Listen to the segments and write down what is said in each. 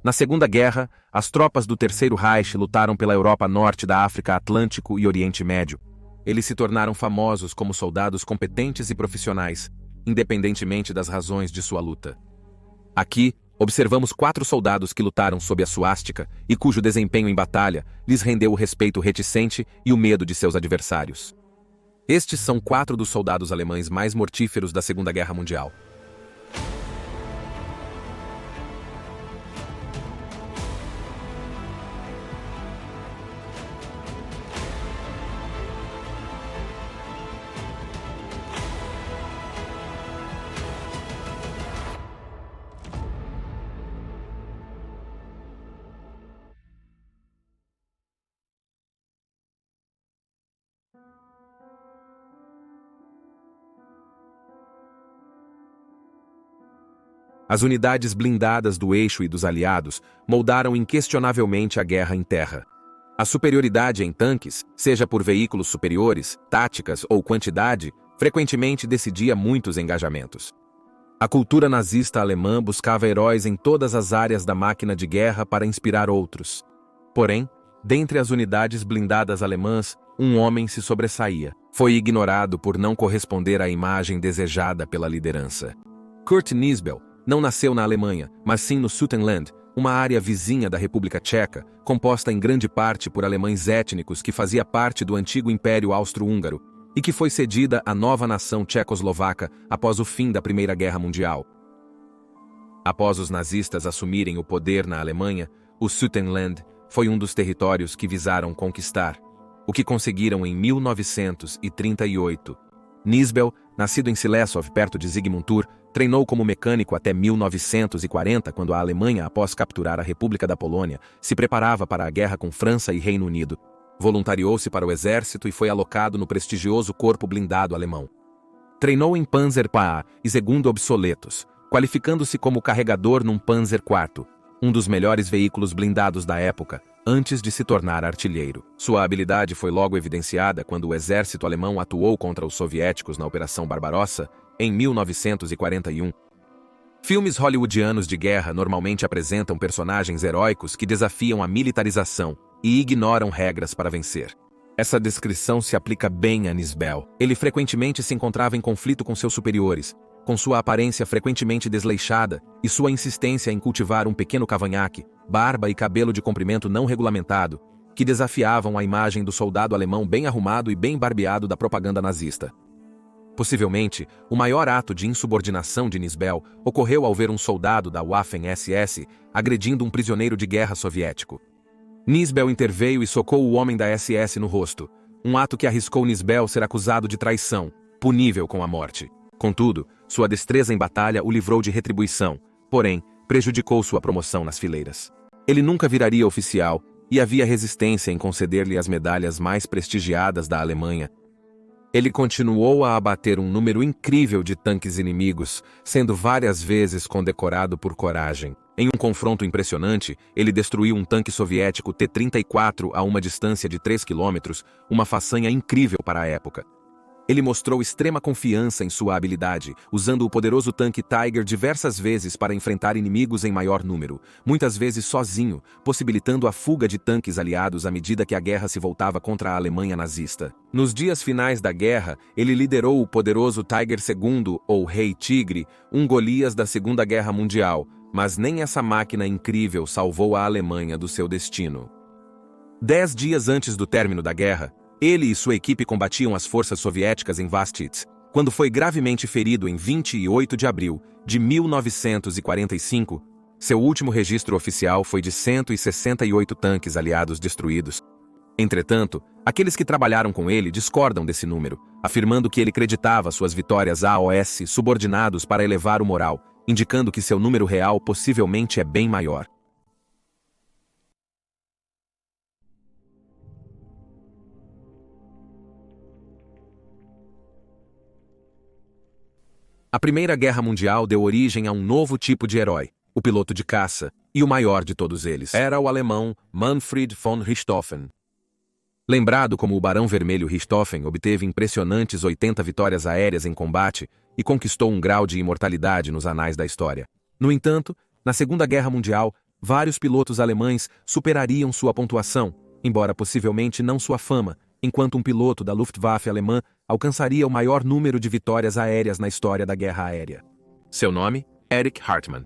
Na Segunda Guerra, as tropas do Terceiro Reich lutaram pela Europa Norte da África, Atlântico e Oriente Médio. Eles se tornaram famosos como soldados competentes e profissionais, independentemente das razões de sua luta. Aqui, observamos 4 soldados que lutaram sob a suástica e cujo desempenho em batalha lhes rendeu o respeito reticente e o medo de seus adversários. Estes são 4 dos soldados alemães mais mortíferos da Segunda Guerra Mundial. As unidades blindadas do eixo e dos aliados moldaram inquestionavelmente a guerra em terra. A superioridade em tanques, seja por veículos superiores, táticas ou quantidade, frequentemente decidia muitos engajamentos. A cultura nazista alemã buscava heróis em todas as áreas da máquina de guerra para inspirar outros. Porém, dentre as unidades blindadas alemãs, um homem se sobressaía. Foi ignorado por não corresponder à imagem desejada pela liderança. Kurt Nisbel não nasceu na Alemanha, mas sim no Sudetenland, uma área vizinha da República Tcheca, composta em grande parte por alemães étnicos que fazia parte do antigo Império Austro-Húngaro e que foi cedida à nova nação tchecoslovaca após o fim da Primeira Guerra Mundial. Após os nazistas assumirem o poder na Alemanha, o Sudetenland foi um dos territórios que visaram conquistar, o que conseguiram em 1938. Nisbel, nascido em Silesov, perto de Zygmuntur, treinou como mecânico até 1940, quando a Alemanha, após capturar a República da Polônia, se preparava para a guerra com França e Reino Unido. Voluntariou-se para o exército e foi alocado no prestigioso Corpo Blindado Alemão. Treinou em Panzer PA e segundo obsoletos, qualificando-se como carregador num Panzer IV, um dos melhores veículos blindados da época, antes de se tornar artilheiro. Sua habilidade foi logo evidenciada quando o exército alemão atuou contra os soviéticos na Operação Barbarossa, em 1941. Filmes hollywoodianos de guerra normalmente apresentam personagens heróicos que desafiam a militarização e ignoram regras para vencer. Essa descrição se aplica bem a Nisbel. Ele frequentemente se encontrava em conflito com seus superiores, com sua aparência frequentemente desleixada e sua insistência em cultivar um pequeno cavanhaque, barba e cabelo de comprimento não regulamentado, que desafiavam a imagem do soldado alemão bem arrumado e bem barbeado da propaganda nazista. Possivelmente, o maior ato de insubordinação de Nisbel ocorreu ao ver um soldado da Waffen-SS agredindo um prisioneiro de guerra soviético. Nisbel interveio e socou o homem da SS no rosto, um ato que arriscou Nisbel ser acusado de traição, punível com a morte. Contudo, sua destreza em batalha o livrou de retribuição, porém, prejudicou sua promoção nas fileiras. Ele nunca viraria oficial e havia resistência em conceder-lhe as medalhas mais prestigiadas da Alemanha. Ele continuou a abater um número incrível de tanques inimigos, sendo várias vezes condecorado por coragem. Em um confronto impressionante, ele destruiu um tanque soviético T-34 a uma distância de 3 quilômetros, uma façanha incrível para a época. Ele mostrou extrema confiança em sua habilidade, usando o poderoso tanque Tiger diversas vezes para enfrentar inimigos em maior número, muitas vezes sozinho, possibilitando a fuga de tanques aliados à medida que a guerra se voltava contra a Alemanha nazista. Nos dias finais da guerra, ele liderou o poderoso Tiger II, ou Rei Tigre, um Golias da Segunda Guerra Mundial, mas nem essa máquina incrível salvou a Alemanha do seu destino. 10 dias antes do término da guerra, ele e sua equipe combatiam as forças soviéticas em Vastitz, quando foi gravemente ferido em 28 de abril de 1945. Seu último registro oficial foi de 168 tanques aliados destruídos. Entretanto, aqueles que trabalharam com ele discordam desse número, afirmando que ele creditava suas vitórias a AOS subordinados para elevar o moral, indicando que seu número real possivelmente é bem maior. A Primeira Guerra Mundial deu origem a um novo tipo de herói, o piloto de caça, e o maior de todos eles era o alemão Manfred von Richthofen. Lembrado como o Barão Vermelho, Richthofen obteve impressionantes 80 vitórias aéreas em combate e conquistou um grau de imortalidade nos anais da história. No entanto, na Segunda Guerra Mundial, Vários pilotos alemães superariam sua pontuação, embora possivelmente não sua fama, enquanto um piloto da Luftwaffe alemã alcançaria o maior número de vitórias aéreas na história da guerra aérea. Seu nome? Erich Hartmann.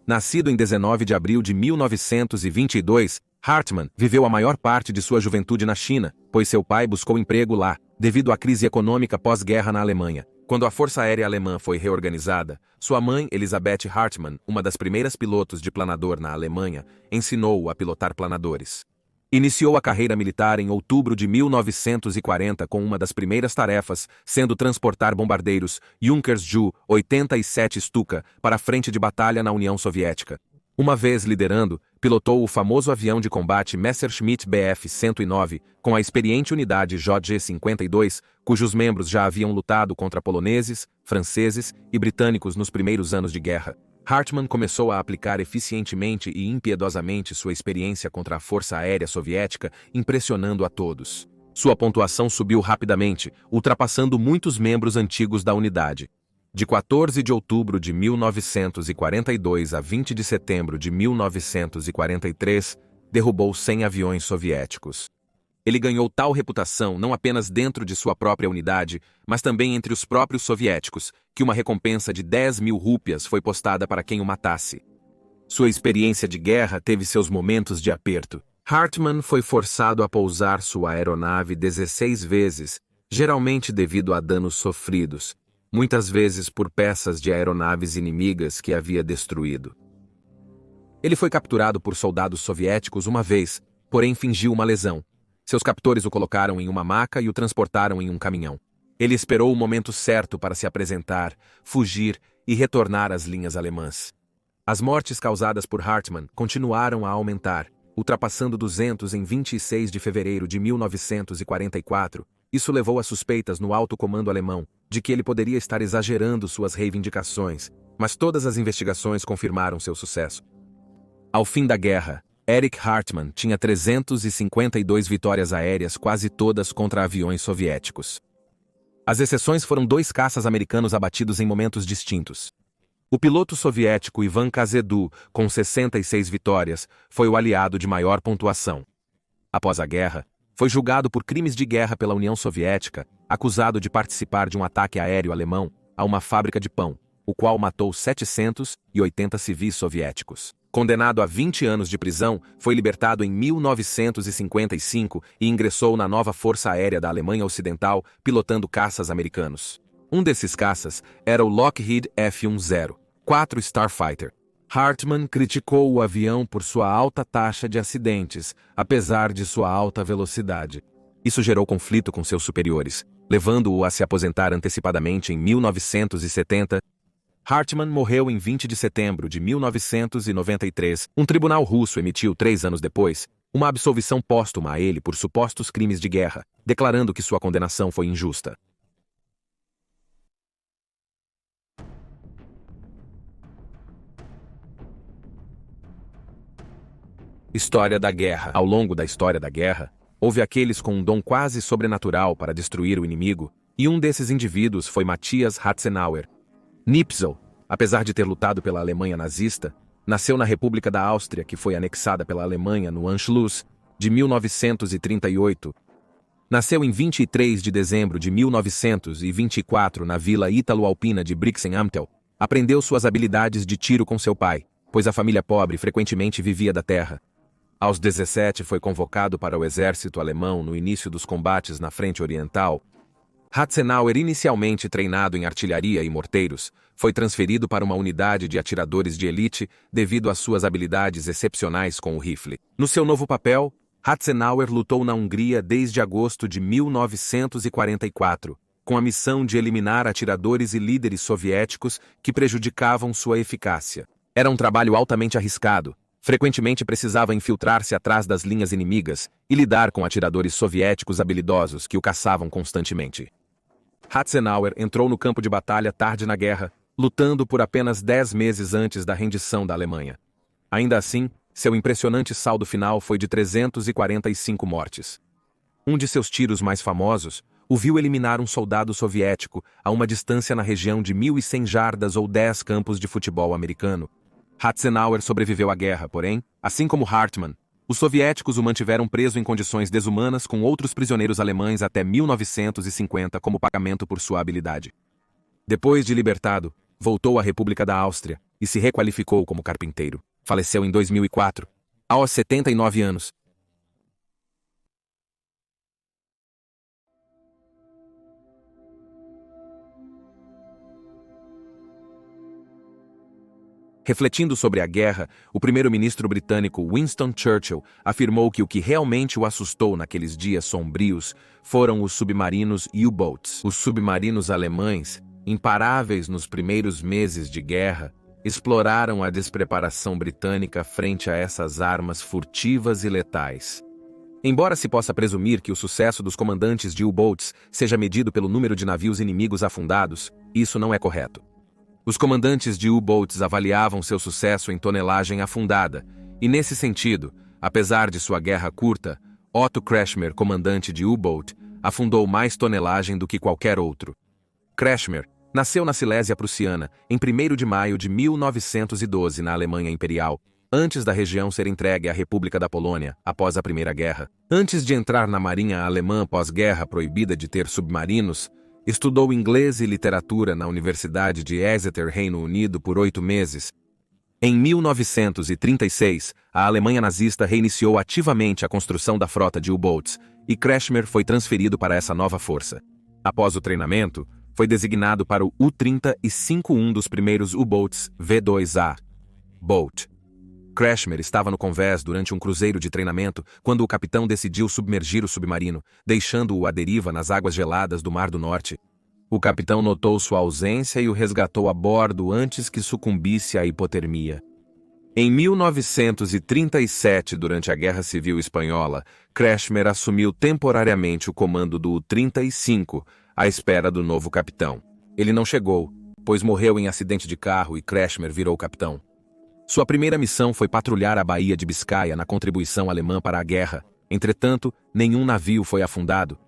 Nascido em 19 de abril de 1922, Hartmann viveu a maior parte de sua juventude na China, pois seu pai buscou emprego lá, devido à crise econômica pós-guerra na Alemanha. Quando a Força Aérea Alemã foi reorganizada, sua mãe, Elisabeth Hartmann, uma das primeiras pilotos de planador na Alemanha, ensinou-o a pilotar planadores. Iniciou a carreira militar em outubro de 1940 com uma das primeiras tarefas, sendo transportar bombardeiros Junkers Ju-87 Stuka para a frente de batalha na União Soviética. Uma vez liderando, pilotou o famoso avião de combate Messerschmitt Bf-109 com a experiente unidade JG-52, cujos membros já haviam lutado contra poloneses, franceses e britânicos nos primeiros anos de guerra. Hartmann começou a aplicar eficientemente e impiedosamente sua experiência contra a Força Aérea Soviética, impressionando a todos. Sua pontuação subiu rapidamente, ultrapassando muitos membros antigos da unidade. De 14 de outubro de 1942 a 20 de setembro de 1943, derrubou 100 aviões soviéticos. Ele ganhou tal reputação não apenas dentro de sua própria unidade, mas também entre os próprios soviéticos, que uma recompensa de 10.000 rúpias foi postada para quem o matasse. Sua experiência de guerra teve seus momentos de aperto. Hartmann foi forçado a pousar sua aeronave 16 vezes, geralmente devido a danos sofridos, muitas vezes por peças de aeronaves inimigas que havia destruído. Ele foi capturado por soldados soviéticos uma vez, porém fingiu uma lesão. Seus captores o colocaram em uma maca e o transportaram em um caminhão. Ele esperou o momento certo para se apresentar, fugir e retornar às linhas alemãs. As mortes causadas por Hartmann continuaram a aumentar, ultrapassando 200 em 26 de fevereiro de 1944. Isso levou a suspeitas no alto comando alemão de que ele poderia estar exagerando suas reivindicações, mas todas as investigações confirmaram seu sucesso. Ao fim da guerra, Erich Hartmann tinha 352 vitórias aéreas, quase todas contra aviões soviéticos. As exceções foram 2 caças americanos abatidos em momentos distintos. O piloto soviético Ivan Kazedu, com 66 vitórias, foi o aliado de maior pontuação. Após a guerra, foi julgado por crimes de guerra pela União Soviética, acusado de participar de um ataque aéreo alemão a uma fábrica de pão, o qual matou 780 civis soviéticos. Condenado a 20 anos de prisão, foi libertado em 1955 e ingressou na nova Força Aérea da Alemanha Ocidental, pilotando caças americanos. Um desses caças era o Lockheed F-10, Starfighter. Hartmann criticou o avião por sua alta taxa de acidentes, apesar de sua alta velocidade. Isso gerou conflito com seus superiores, levando-o a se aposentar antecipadamente em 1970. Hartmann morreu em 20 de setembro de 1993. Um tribunal russo emitiu 3 anos depois uma absolvição póstuma a ele por supostos crimes de guerra, declarando que sua condenação foi injusta. História da guerra. Ao longo da história da guerra, houve aqueles com um dom quase sobrenatural para destruir o inimigo, e um desses indivíduos foi Matthias Ratzenauer. Nipzel, apesar de ter lutado pela Alemanha nazista, nasceu na República da Áustria, que foi anexada pela Alemanha no Anschluss de 1938. Nasceu em 23 de dezembro de 1924 na vila ítalo-alpina de Brixen-Amtel. Aprendeu suas habilidades de tiro com seu pai, pois a família pobre frequentemente vivia da terra. Aos 17 foi convocado para o exército alemão no início dos combates na frente oriental. Ratzenauer, inicialmente treinado em artilharia e morteiros, foi transferido para uma unidade de atiradores de elite devido às suas habilidades excepcionais com o rifle. No seu novo papel, Ratzenauer lutou na Hungria desde agosto de 1944, com a missão de eliminar atiradores e líderes soviéticos que prejudicavam sua eficácia. Era um trabalho altamente arriscado. Frequentemente precisava infiltrar-se atrás das linhas inimigas e lidar com atiradores soviéticos habilidosos que o caçavam constantemente. Ratzenauer entrou no campo de batalha tarde na guerra, lutando por apenas 10 meses antes da rendição da Alemanha. Ainda assim, seu impressionante saldo final foi de 345 mortes. Um de seus tiros mais famosos o viu eliminar um soldado soviético a uma distância na região de 1.100 jardas ou 10 campos de futebol americano. Ratzenauer sobreviveu à guerra, porém, assim como Hartmann, os soviéticos o mantiveram preso em condições desumanas com outros prisioneiros alemães até 1950 como pagamento por sua habilidade. Depois de libertado, voltou à República da Áustria e se requalificou como carpinteiro. Faleceu em 2004, aos 79 anos. Refletindo sobre a guerra, o primeiro-ministro britânico Winston Churchill afirmou que o que realmente o assustou naqueles dias sombrios foram os submarinos U-boats. Os submarinos alemães, imparáveis nos primeiros meses de guerra, exploraram a despreparação britânica frente a essas armas furtivas e letais. Embora se possa presumir que o sucesso dos comandantes de U-boats seja medido pelo número de navios inimigos afundados, isso não é correto. Os comandantes de U-boats avaliavam seu sucesso em tonelagem afundada, e nesse sentido, apesar de sua guerra curta, Otto Kretschmer, comandante de U-boat, afundou mais tonelagem do que qualquer outro. Kretschmer nasceu na Silésia Prussiana em 1º de maio de 1912 na Alemanha Imperial, antes da região ser entregue à República da Polônia após a Primeira Guerra. Antes de entrar na Marinha Alemã pós-guerra proibida de ter submarinos, estudou inglês e literatura na Universidade de Exeter, Reino Unido, por 8 meses. Em 1936, a Alemanha nazista reiniciou ativamente a construção da frota de U-boats, e Kretschmer foi transferido para essa nova força. Após o treinamento, foi designado para o U-35, um dos primeiros U-boats V2A. Boat. Kretschmer estava no convés durante um cruzeiro de treinamento quando o capitão decidiu submergir o submarino, deixando-o à deriva nas águas geladas do Mar do Norte. O capitão notou sua ausência e o resgatou a bordo antes que sucumbisse à hipotermia. Em 1937, durante a Guerra Civil Espanhola, Kretschmer assumiu temporariamente o comando do U-35, à espera do novo capitão. Ele não chegou, pois morreu em acidente de carro e Kretschmer virou capitão. Sua primeira missão foi patrulhar a Baía de Biscaia na contribuição alemã para a guerra. Entretanto, nenhum navio foi afundado.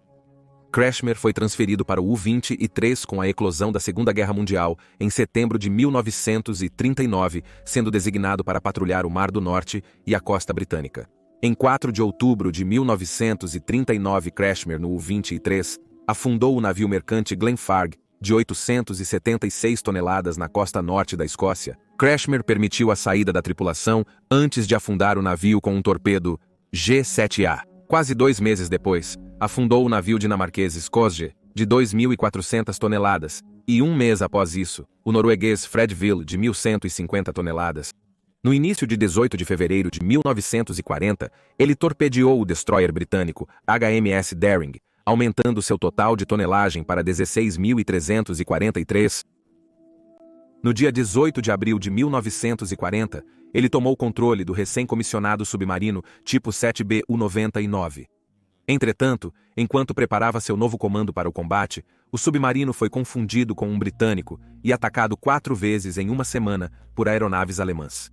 Kretschmer foi transferido para o U-23 com a eclosão da Segunda Guerra Mundial em setembro de 1939, sendo designado para patrulhar o Mar do Norte e a costa britânica. Em 4 de outubro de 1939, Kretschmer, no U-23, afundou o navio mercante Glenfarg, de 876 toneladas na costa norte da Escócia. Kretschmer permitiu a saída da tripulação antes de afundar o navio com um torpedo G7A. Quase 2 meses depois, afundou o navio dinamarquês Skosje, de 2.400 toneladas, e 1 mês após isso, o norueguês Fredville, de 1.150 toneladas. No início de 18 de fevereiro de 1940, ele torpedeou o destroyer britânico HMS Daring, aumentando seu total de tonelagem para 16.343. No dia 18 de abril de 1940, ele tomou controle do recém-comissionado submarino tipo 7B-U-99. Entretanto, enquanto preparava seu novo comando para o combate, o submarino foi confundido com um britânico e atacado 4 vezes em uma semana por aeronaves alemãs.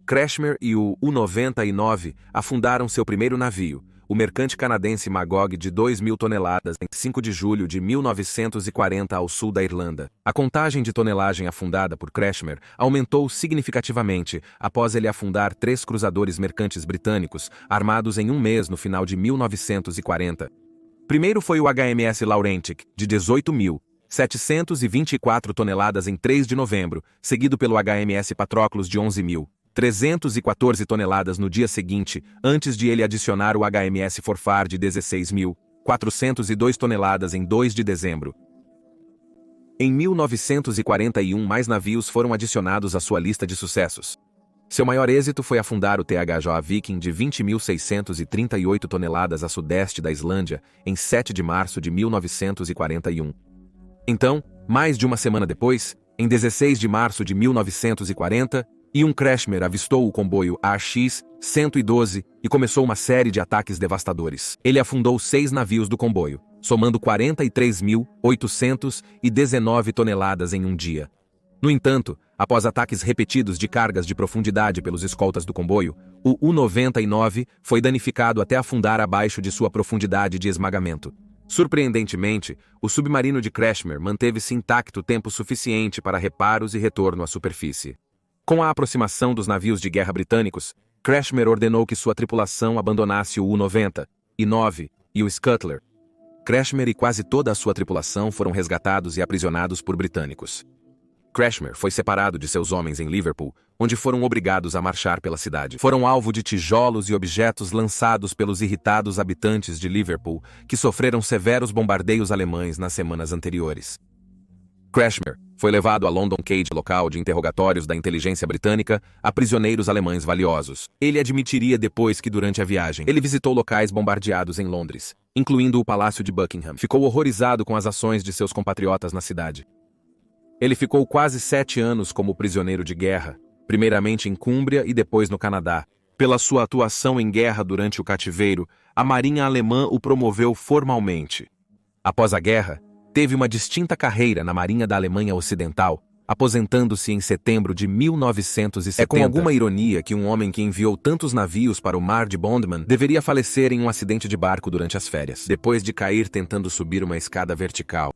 Kretschmer e o U-99 afundaram seu primeiro navio, o mercante canadense Magog, de 2.000 toneladas, em 5 de julho de 1940 ao sul da Irlanda. A contagem de tonelagem afundada por Kretschmer aumentou significativamente após ele afundar 3 cruzadores mercantes britânicos, armados em 1 mês no final de 1940. Primeiro foi o HMS Laurentic, de 18.724 toneladas em 3 de novembro, seguido pelo HMS Patroclus, de 11.314 toneladas no dia seguinte, antes de ele adicionar o HMS Forfar, de 16.402 toneladas em 2 de dezembro. Em 1941, mais navios foram adicionados à sua lista de sucessos. Seu maior êxito foi afundar o THJ Viking, de 20.638 toneladas a sudeste da Islândia, em 7 de março de 1941. Então, mais de uma semana depois, em 16 de março de 1940, Kretschmer avistou o comboio AX-112 e começou uma série de ataques devastadores. Ele afundou 6 navios do comboio, somando 43.819 toneladas em um dia. No entanto, após ataques repetidos de cargas de profundidade pelos escoltas do comboio, o U-99 foi danificado até afundar abaixo de sua profundidade de esmagamento. Surpreendentemente, o submarino de Kretschmer manteve-se intacto tempo suficiente para reparos e retorno à superfície. Com a aproximação dos navios de guerra britânicos, Kretschmer ordenou que sua tripulação abandonasse o U-90 e 9 e o Scuttler. Kretschmer e quase toda a sua tripulação foram resgatados e aprisionados por britânicos. Kretschmer foi separado de seus homens em Liverpool, onde foram obrigados a marchar pela cidade. Foram alvo de tijolos e objetos lançados pelos irritados habitantes de Liverpool, que sofreram severos bombardeios alemães nas semanas anteriores. Kretschmer foi levado a London Cage, local de interrogatórios da inteligência britânica, a prisioneiros alemães valiosos. Ele admitiria depois que, durante a viagem, ele visitou locais bombardeados em Londres, incluindo o Palácio de Buckingham. Ficou horrorizado com as ações de seus compatriotas na cidade. Ele ficou quase 7 anos como prisioneiro de guerra, primeiramente em Cúmbria e depois no Canadá. Pela sua atuação em guerra durante o cativeiro, a Marinha Alemã o promoveu formalmente. Após a guerra, teve uma distinta carreira na Marinha da Alemanha Ocidental, aposentando-se em setembro de 1970. É com alguma ironia que um homem que enviou tantos navios para o mar de Bondman deveria falecer em um acidente de barco durante as férias, depois de cair tentando subir uma escada vertical.